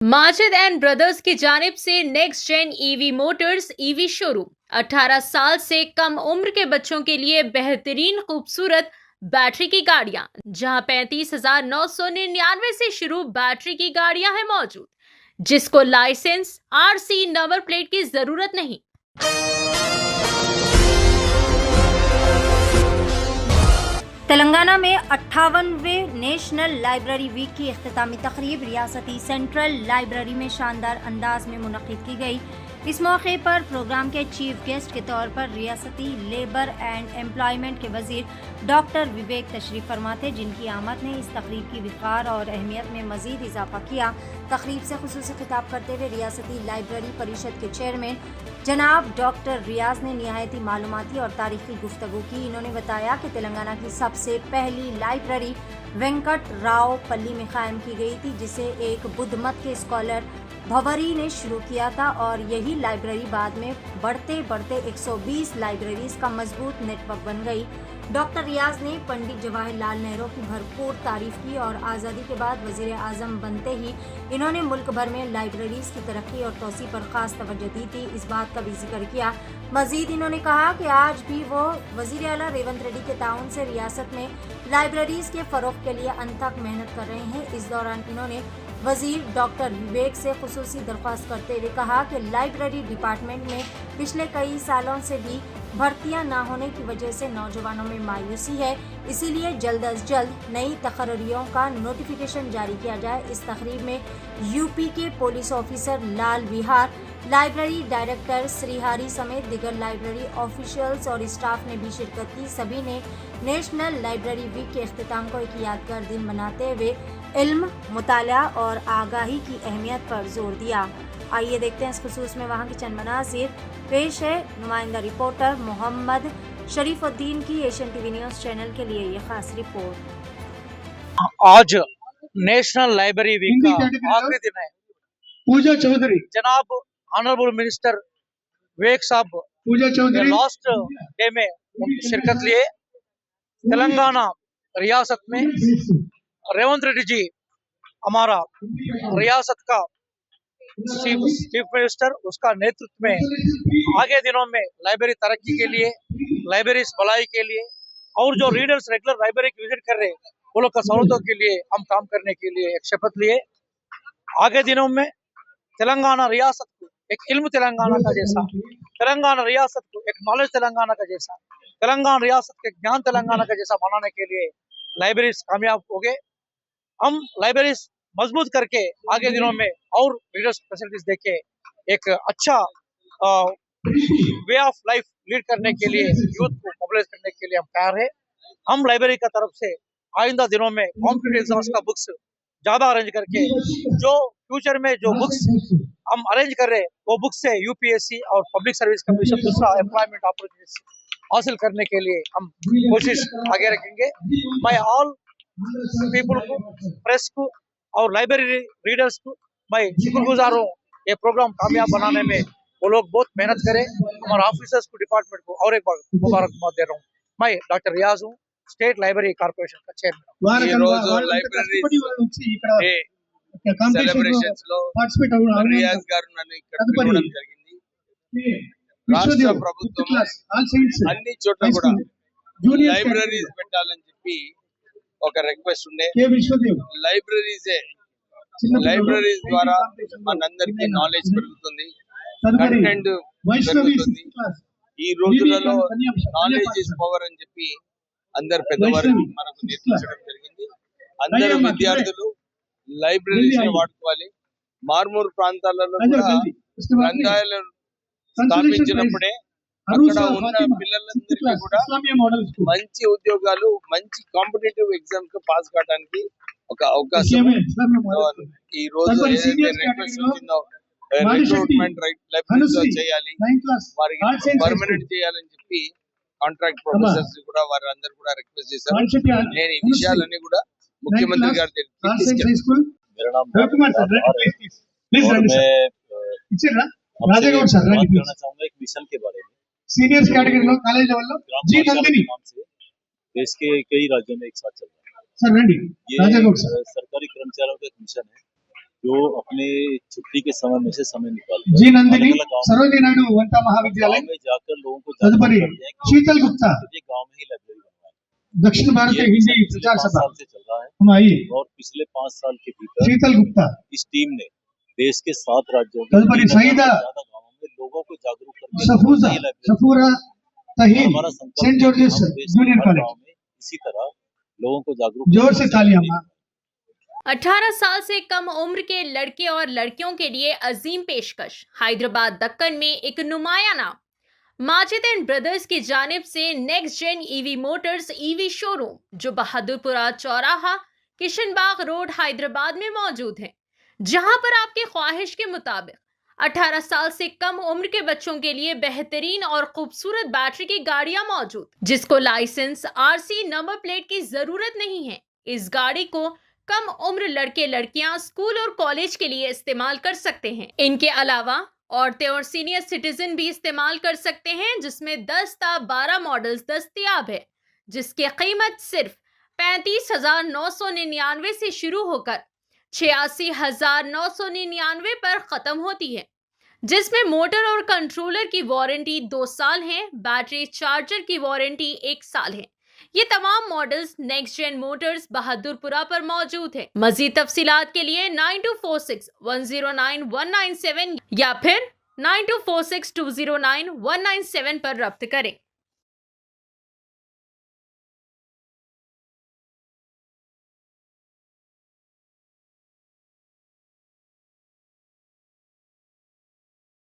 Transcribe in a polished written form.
Majid and brothers की जानिब से next gen EV motors EV showroom 18 साल से कम उम्र के बच्चों के लिए बेहतरीन खूबसूरत बैटरी की गाड़ियां, जहां 35,999 से शुरू बैटरी की गाड़ियां हैं मौजूद, जिसको लाइसेंस आरसी नंबर प्लेट की जरूरत नहीं। तेलंगाना में 58वें नेशनल लाइब्रेरी वीक की इख्तितामी तकरीब रियासती सेंट्रल लाइब्रेरी में शानदार अंदाज में मुनक्किद की गई। इस मौके पर प्रोग्राम के चीफ गेस्ट के तौर पर रियासती लेबर एंड एम्प्लॉयमेंट के वजीर डॉक्टर विवेक तशरीफ फरमा थे, जिनकी आमद ने इस तकरीब की विक़ार और अहमियत में मज़ीद इजाफा किया। तकरीब से खुसूसी खिताब करते हुए रियासती लाइब्रेरी परिषद के चेयरमैन जनाब डॉक्टर रियाज ने निहायती मालूमाती और तारीखी गुफ्तगू की। इन्होंने बताया कि तेलंगाना की सबसे पहली लाइब्रेरी वेंकट राव पल्ली में कायम की गई थी, जिसे एक बुद्ध मत के स्कॉलर भवरी ने शुरू किया था, और यही लाइब्रेरी बाद में बढ़ते बढ़ते 120 लाइब्रेरीज का मजबूत नेटवर्क बन गई। डॉक्टर रियाज ने पंडित जवाहरलाल नेहरू की भरपूर तारीफ की और आज़ादी के बाद वज़ीर आज़म बनते ही इन्होंने मुल्क भर में लाइब्रेरीज की तरक्की और तोसी पर ख़ास तवज्जो दी थी। इस बात का भी जिक्र किया। मज़ीद इन्होंने कहा कि आज भी वो वज़ीर आला रेवंत रेड्डी के ताउन से रियासत में लाइब्रेरीज के फ़रोग़ के लिए अनथक मेहनत कर रहे हैं। इस दौरान इन्होंने वज़ीर डॉक्टर विवेक से खुसूसी दरख्वास्त करते हुए कहा कि लाइब्रेरी डिपार्टमेंट में पिछले कई सालों से भी भर्तियां न होने की वजह से नौजवानों में मायूसी है, इसीलिए जल्द अज जल्द नई तकर्रियों का नोटिफिकेशन जारी किया जाए। इस तकरीब में यूपी के पुलिस ऑफिसर लाल विहार, लाइब्रेरी डायरेक्टर श्रीहारी समेत दिगर लाइब्रेरी ऑफिशियल्स और स्टाफ ने भी शिरकत की। सभी ने नेशनल लाइब्रेरी वीक के इख्तिताम को एक यादगार दिन मनाते हुए इल्म, मुताला और आगाही की अहमियत पर जोर दिया। आइए देखते हैं इस खुसूस में वहाँ की चंद मनासिर। पेश है नुमाइंदा रिपोर्टर मोहम्मद शरीफुद्दीन की एशियन टीवी न्यूज़ चैनल के लिए ये खास रिपोर्ट। आज नेशनल लाइब्रेरी वीक का आखिरी दिन है। पूजा चौधरी, जनाब ऑनरेबल मिनिस्टर विवेक साहब पूजा चौधरी लास्ट डे में शिरकत लिए। तेलंगाना रियासत में रेवंत रेड्डी जी हमारा रियासत का चीफ मिनिस्टर, उसका नेतृत्व में आगे दिनों में लाइब्रेरी तरक्की के लिए, लाइब्रेरी भलाई के लिए और जो रीडर्स रेगुलर लाइब्रेरी की विजिट कर रहे हैं वो लोग का सहूलतों के लिए हम काम करने के लिए एक शपथ लिए। आगे दिनों में तेलंगाना रियासत को एक इल्म तेलंगाना का जैसा, तेलंगाना रियासत को एक नॉलेज तेलंगाना का जैसा, तेलंगाना रियासत के ज्ञान तेलंगाना का जैसा बनाने के लिए लाइब्रेरीज कामयाब हो गए। हम लाइब्रेरीज मजबूत करके आगे दिनों में और रीडर्स फैसिलिटीज देके एक अच्छा वे ऑफ लाइफ लीड करने के लिए, यूथ को मोबिलाइज करने के लिए हम तैयार है। हम लाइब्रेरी का तरफ से आइंदा दिनों में कॉम्पिटिटिव एग्जाम्स का बुक्स ज्यादा अरेंज करके, जो फ्यूचर में जो बुक्स हम अरेंज कर रहे हैं वो बुक्स से यूपीएससी और पब्लिक सर्विस कमीशन दूसरा एम्प्लॉयमेंट अपॉर्चुनिटीज हासिल करने के लिए हम कोशिश आगे रखेंगे। मैं ऑल पीपल को, प्रेस को और लाइब्रेरी रीडर्स को मैं शुक्रगुजार हूँ। ये प्रोग्राम कामयाब बनाने में वो लोग बहुत मेहनत करें। हमारे ऑफिसर्स को, डिपार्टमेंट को और एक बार मुबारकबाद दे रहा हूँ। मैं डॉक्टर रियाज हूँ, स्टेट लाइब्रेरी कॉर्पोरेशन का चेयरमैन। సెలబ్రేషన్స్ లో రియాజ్ గారు నన్ను ఇక్కడ పిలవడం జరిగింది. రాష్ట్ర ప్రభుత్వం అన్ని చోట్ల కూడా లైబ్రరీస్ పెట్టాలని చెప్పి ఒక రిక్వెస్ట్ ఉండే. లైబ్రరీస్ ద్వారా మనందరికీ నాలెడ్జ్ పెరుగుతుంది, కంటెంట్ పెరుగుతుంది. ఈ రోజులలో నాలెడ్జ్ ఇస్ పవర్ అని చెప్పి అందరు పెద్దవారు మనకు నేర్పించడం జరిగింది. అందరూ విద్యార్థులు లైబ్రరీస్ వాడుకోవాలి. మార్మూర్ ప్రాంతాలలో కూడా గ్రంథాలయాలు స్థాపించినప్పుడే అక్కడ ఉన్న పిల్లలందరికీ కూడా మంచి ఉద్యోగాలు, మంచి కాంపిటేటివ్ ఎగ్జామ్స్ పాస్ కావడానికి ఒక అవకాశం. ఈ రోజు ఏదైతే రిక్వెస్ట్ వచ్చిందో రిక్రూట్మెంట్ లైబ్రరీస్ లో చేయాలి, వారికి పర్మనెంట్ చేయాలని చెప్పి కాంట్రాక్ట్ ప్రొఫెసర్స్ కూడా వారందరూ కూడా రిక్వెస్ట్ చేశారు. నేను ఈ విషయాలన్నీ కూడా मुख्यमंत्री गार मेरा नाम और मैं कहना चाहूंगा एक मिशन के बारे में। सीनियर कैटेगरी लो कॉलेज लेवल लो जी नंदिनी से देश के कई राज्यों में एक साथ चल रहा है। सर रेडी ये सरकारी कर्मचारियों का एक मिशन है जो अपने छुट्टी के समय में से समय निकाल जी नंदिनी अलग-अलग गाँव सरोजिनी नायडू वनिता गाँव महाविद्यालय में जाकर लोगों को तदुपरि जागरूक करते हैं कि शीतल गुप्ता ये गाँव में ही लाइब्रेरी बनवाएं। दक्षिण भारतीय ये हिंदी पिछले प्रचार 5 सभा साल से चल रहा है हमारी और पिछले 5 साल के भीतर शीतल गुप्ता इस टीम ने देश के 7 राज्यों के तदुपरि 3,000 से सईदा ज्यादा गाँवों में लोगों को जागरूक करके सफूजा नई लाइब्रेरी सफूरा तहीन हमारा संकल्प सेंट है कि जॉर्जेस हम देश के जूनियर हर कॉलेज गाँव में इसी तरह लोगों को जागरूक जोर से तालियां मां 18 साल से कम उम्र के लड़के और लड़कियों के लिए अजीम पेशकश। हैदराबाद दक्कन में एक नुमाया नाम माजिद एंड ब्रदर्स की जानिब से next gen EV motors EV showroom जो बहादुरपुरा चौराहा किशनबाग रोड हैदराबाद में मौजूद है, जहां पर आपकी ख्वाहिश के मुताबिक 18 साल से कम उम्र के बच्चों के लिए बेहतरीन और खूबसूरत बैटरी की गाड़ियां मौजूद, जिसको लाइसेंस आरसी नंबर प्लेट की जरूरत नहीं है। इस गाड़ी को कम उम्र लड़के लड़कियां स्कूल और कॉलेज के लिए इस्तेमाल कर सकते हैं। इनके अलावा औरतें और सीनियर सिटीजन भी इस्तेमाल कर सकते हैं, जिसमें 10 ता 12 मॉडल्स दस्तयाब है, जिसकी कीमत सिर्फ 35,999 से शुरू होकर 86,999 पर खत्म होती है, जिसमें मोटर और कंट्रोलर की वारंटी 2 साल है, बैटरी चार्जर की वारंटी 1 साल है। ये तमाम models next gen motors Bahadurpura पर मौजूद है। मजीद तफसीलात के लिए 9246109197 या फिर 9246209197 पर रब्त करें।